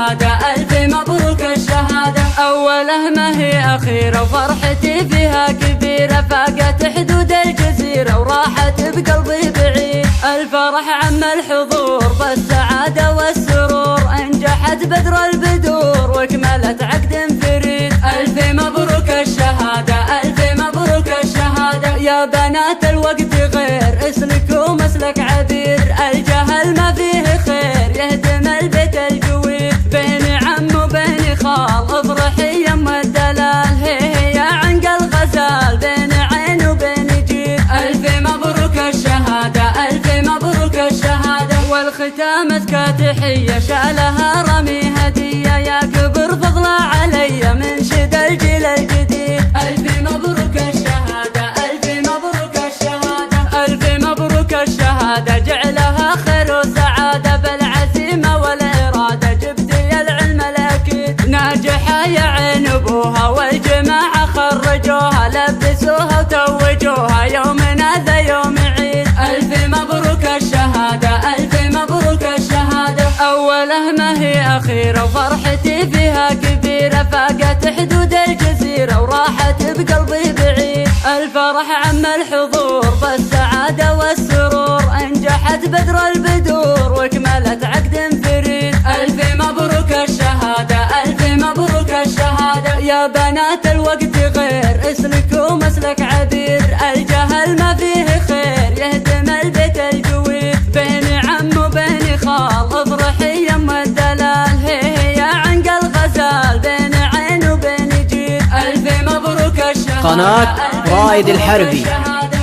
الشهادة ألف مبروك الشهادة. أوله ما هي أخيرة وفرحتي فيها كبيرة، فاقت حدود الجزيرة وراحت بقلبي بعيد. الفرح عم الحضور بالسعادة والسرور، انجحت بدر البدور واكملت عقد فريد. ألف مبروك الشهادة ألف مبروك الشهادة. يا بنات الوقت غير اسلكوا مسلك عبير، الجهل ما فيه خير يهدم البيت الجويد. بين عم وبين خال افرحي يم الدلال، هي يا عنق الغزال بين عين وبين جيد. ألف مبروك الشهادة ألف مبروك الشهادة. والختام أزكى تحية شالها رمي هدية، يا كبر فضله علي من شد الجيل الجديد. ألف مبروك الشهادة ألف مبروك الشهادة. ألف مبروك الشهادة جعلها خير وسعادة، بالعزيمة والإرادة جبتي العلم الأكيد. ناجحة يا عين أبوها والجماعة خرجوها، لبسوها وتوجوها يومنا ذا يوم عيد. ألف مبروك الشهادة ألف مبروك الشهادة. أوله ما هي أخيرة وفرحتي فيها كبيرة، فاقت حدود الجزيرة وراحت بقلبي بعيد. الفرح عم الحضور بالسعادة والسرور، انجحت بدر البدور واكملت عقد فريد. ألف مبروك الشهادة ألف مبروك الشهادة. يا بنات الوقت غير اسلكوا مسلك عبير، الجهل ما فيه خير يهدم البيت الجويد. بين عم وبين خال افرحي يم الدلال، هي يا عنق الغزال بين عين وبين جيد. ألف مبروك الشهادة قناة رائد الحربي.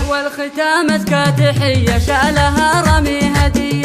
والختام أزكى تحية شالها رمي هدية.